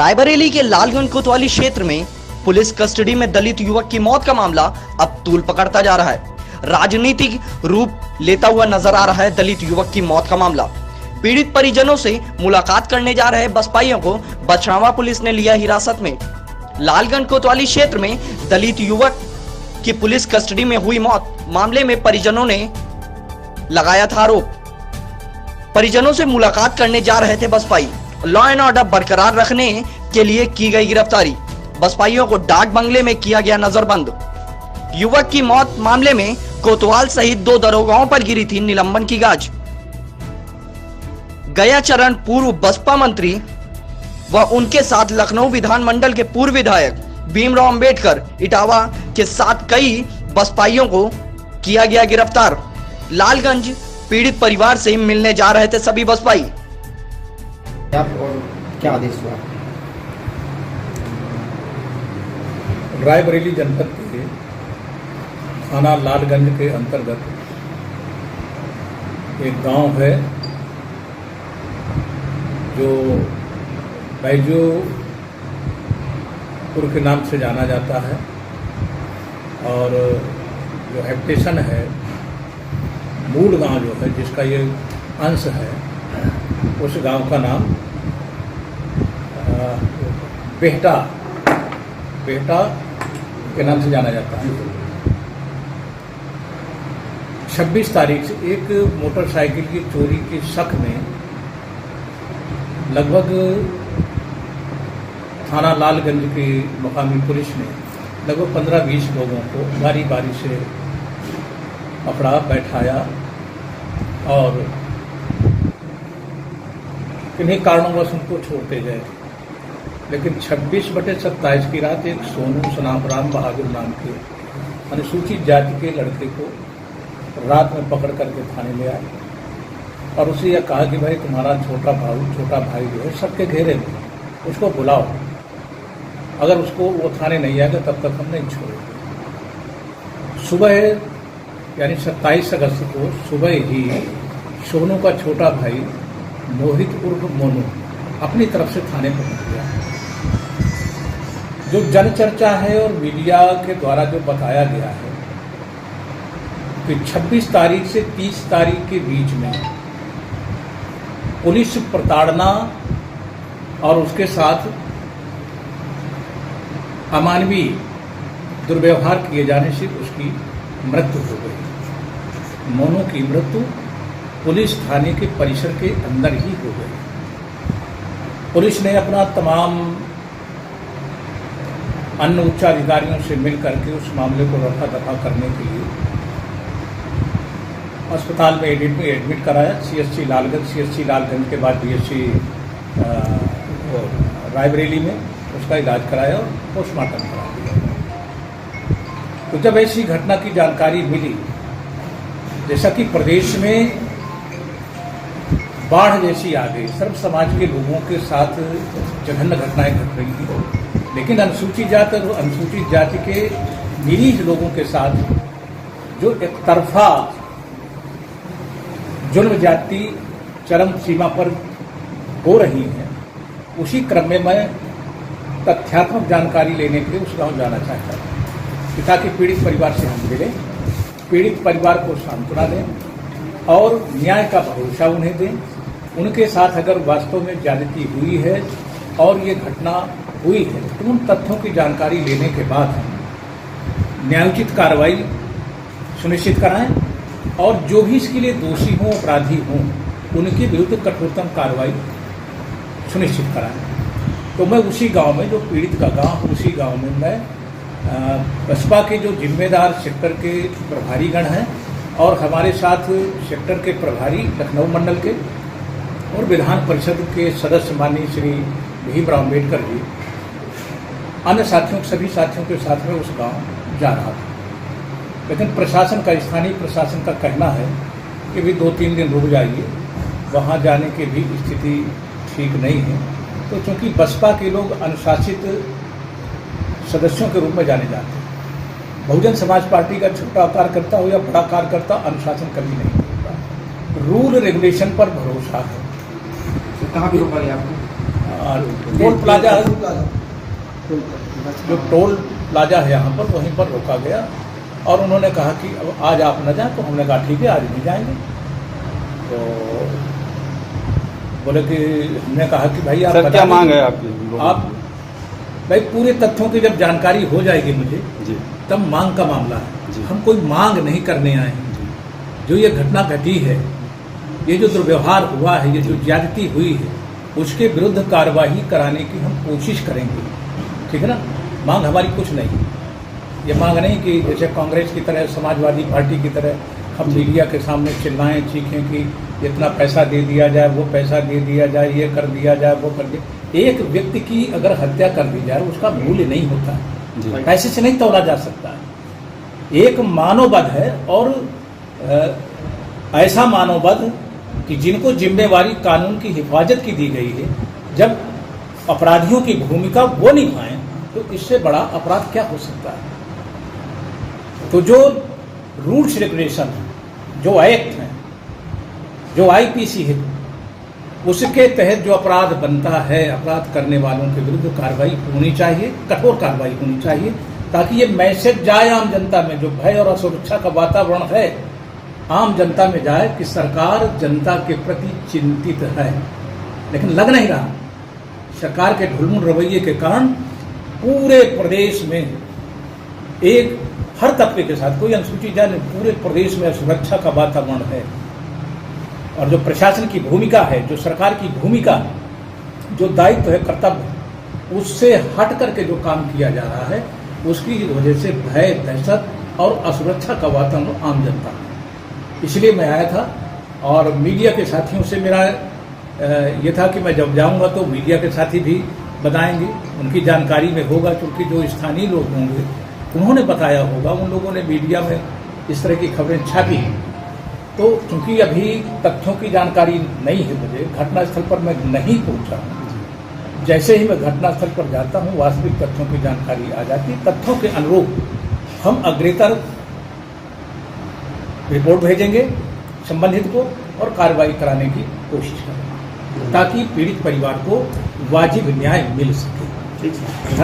रायबरेली के लालगंज कोतवाली क्षेत्र में पुलिस कस्टडी में दलित युवक की मौत का मामला अब तूल पकड़ता जा रहा है। राजनीतिक रूप लेता हुआ नजर आ रहा है दलित युवक की मौत का मामला। पीड़ित परिजनों से मुलाकात करने जा रहे बसपाइयों को बछरावा पुलिस ने लिया हिरासत में। लालगंज कोतवाली क्षेत्र में दलित युवक की पुलिस कस्टडी में हुई मौत मामले में परिजनों ने लगाया था आरोप। परिजनों से मुलाकात करने जा रहे थे बसपाई। लॉ एंड ऑर्डर बरकरार रखने के लिए की गई गिरफ्तारी। बसपाइयों को डाक बंगले में किया गया नजरबंद। युवक की मौत मामले में कोतवाल सहित 2 दरोगाओं पर गिरी थी निलंबन की गाज। गया चरण पूर्व बसपा मंत्री व उनके साथ लखनऊ विधानमंडल के पूर्व विधायक भीमराव अंबेडकर इटावा के साथ कई बसपाइयों को किया गया गिरफ्तार। लालगंज पीड़ित परिवार से मिलने जा रहे थे सभी बसपाई। और क्या आदेश हुआ? रायबरेली जनपद के थाना लालगंज के अंतर्गत एक गांव है जो बैजोपुर के नाम से जाना जाता है, और जो हैबिटेशन है, मूल गांव जो है जिसका ये अंश है, उस गांव का नाम बेहटा के नाम से जाना जाता है। 26 तारीख से एक मोटरसाइकिल की चोरी के शक में लगभग थाना लालगंज की मुकामी पुलिस ने लगभग 15-20 लोगों को बारी बारी से पकड़ा, बैठाया और किन्हीं कारणोंवश उनको छोड़ते गए। लेकिन 26/27 की रात एक सोनू सनाम बहादुर नाम के अनुसूचित जाति के लड़के को रात में पकड़ करके थाने ले आए और उसे यह कहा कि भाई तुम्हारा छोटा भाई जो है सबके घेरे में, उसको बुलाओ, अगर उसको वो थाने नहीं आएगा तब तक हम नहीं छोड़ेंगे। सुबह यानी 27 अगस्त को सुबह ही सोनू का छोटा भाई मोहित उर्फ मोनू अपनी तरफ से थाने पहुंच गया। जो जनचर्चा है और मीडिया के द्वारा जो बताया गया है कि 26 तारीख से 30 तारीख के बीच में पुलिस प्रताड़ना और उसके साथ अमानवीय दुर्व्यवहार किए जाने से उसकी मृत्यु हो गई। मोनू की मृत्यु पुलिस थाने के परिसर के अंदर ही हो गई। पुलिस ने अपना तमाम अन्य उच्चाधिकारियों से मिलकर के उस मामले को रफा दफा करने के लिए अस्पताल में एडमिट कराया। सीएससी लालगंज के बाद बीएससी रायबरेली में उसका इलाज कराया और पोस्टमार्टम करा दिया। तो जब ऐसी घटना की जानकारी मिली, जैसा कि प्रदेश में बाढ़ जैसी आ गई, सर्व समाज के लोगों के साथ जघन्य घटनाएं घट रही थी, लेकिन अनुसूचित जाति और अनुसूचित जाति के निरीह लोगों के साथ जो एक तरफा जुल्म जाति चरम सीमा पर हो रही है, उसी क्रम में मैं तथ्यात्मक जानकारी लेने के लिए उस गांव जाना चाहता था ताकि पीड़ित परिवार से हम मिलें, पीड़ित परिवार को सांत्वना दें और न्याय का भरोसा उन्हें दें। उनके साथ अगर वास्तव में ज्यादती हुई है और ये घटना हुई है तो उन तथ्यों की जानकारी लेने के बाद न्यायोचित कार्रवाई सुनिश्चित कराएं और जो भी इसके लिए दोषी हों, अपराधी हों, उनके विरुद्ध कठोरतम कार्रवाई सुनिश्चित कराएं। तो मैं उसी गांव में, जो पीड़ित का गांव, उसी गांव में मैं बसपा के जो जिम्मेदार सेक्टर के प्रभारीगण हैं और हमारे साथ सेक्टर के प्रभारी लखनऊ मंडल के और विधान परिषद के सदस्य माननीय श्री भीमराव अंबेडकर जी, अन्य साथियों, सभी साथियों के साथ में उस गांव जा रहा था। लेकिन प्रशासन का, स्थानीय प्रशासन का कहना है कि भी 2-3 दिन रुक जाइए, वहां जाने की भी स्थिति ठीक नहीं है। तो चूंकि बसपा के लोग अनुशासित सदस्यों के रूप में जाने जाते हैं, बहुजन समाज पार्टी का छोटा कार्यकर्ता हो या बड़ा कार्यकर्ता, अनुशासन कभी नहीं होता, रूल रेगुलेशन पर भरोसा है। तो कहाँ भी रोका गया आपको? टोल प्लाजा, जो टोल प्लाजा है यहाँ पर, वहीं पर रोका गया और उन्होंने कहा कि अब आज आप न जाएं। तो हमने कहा ठीक है, आज नहीं जाएंगे। तो बोले कि हमने कहा कि भाई आप क्या मांग है आपकी? आप भाई पूरे तथ्यों की जब जानकारी हो जाएगी मुझे जी, तब मांग का मामला है। जी। हम कोई मांग नहीं करने आए हैं। जो ये घटना घटी है, ये जो दुर्व्यवहार हुआ है, ये जो ज्यादती हुई है, उसके विरुद्ध कार्रवाई कराने की हम कोशिश करेंगे, ठीक है ना। मांग हमारी कुछ नहीं, ये मांग नहीं कि जैसे कांग्रेस की तरह, समाजवादी पार्टी की तरह हम मीडिया के सामने चिल्लाएं चीखें कि इतना पैसा दे दिया जाए, वो पैसा दे दिया जाए, ये कर दिया जाए, वो कर दिया। एक व्यक्ति की अगर हत्या कर दी जाए उसका मूल्य नहीं होता है, पैसे से नहीं तोला जा सकता है। एक मानववध है और ऐसा मानववध कि जिनको जिम्मेवारी कानून की हिफाजत की दी गई है, जब अपराधियों की भूमिका वो निभाएं तो इससे बड़ा अपराध क्या हो सकता है। तो जो रूल्स रेगुलेशन, जो एक्ट हैं, जो आईपीसी है, उसके तहत जो अपराध बनता है, अपराध करने वालों के विरुद्ध कार्रवाई होनी चाहिए, कठोर कार्रवाई होनी चाहिए, ताकि ये मैसेज जाए आम जनता में। जो भय और असुरक्षा का वातावरण है, आम जनता में जाए कि सरकार जनता के प्रति चिंतित है। लेकिन लग नहीं रहा। सरकार के ढुलमुल रवैये के कारण पूरे प्रदेश में एक हर तबके के साथ, कोई अनुसूचित जाति, पूरे प्रदेश में असुरक्षा का वातावरण है। और जो प्रशासन की भूमिका है, जो सरकार की भूमिका, जो दायित्व है, कर्तव्य, उससे हट करके जो काम किया जा रहा है, उसकी वजह से भय, दहशत और असुरक्षा का वातावरण आम जनता है। इसलिए मैं आया था और मीडिया के साथियों से मेरा ये था कि मैं जब जाऊंगा तो मीडिया के साथी भी बताएंगे, उनकी जानकारी में होगा, क्योंकि जो स्थानीय लोग होंगे उन्होंने बताया होगा, उन लोगों ने मीडिया में इस तरह की खबरें छापी। तो चूंकि अभी तथ्यों की जानकारी नहीं है मुझे, घटनास्थल पर मैं नहीं पहुंचा हूं। जैसे ही मैं घटनास्थल पर जाता हूं, वास्तविक तथ्यों की जानकारी आ जाती। तथ्यों के अनुरूप हम अग्रेतर रिपोर्ट भेजेंगे संबंधित को और कार्रवाई कराने की कोशिश करेंगे, ताकि पीड़ित परिवार को वाजिब न्याय मिल सके।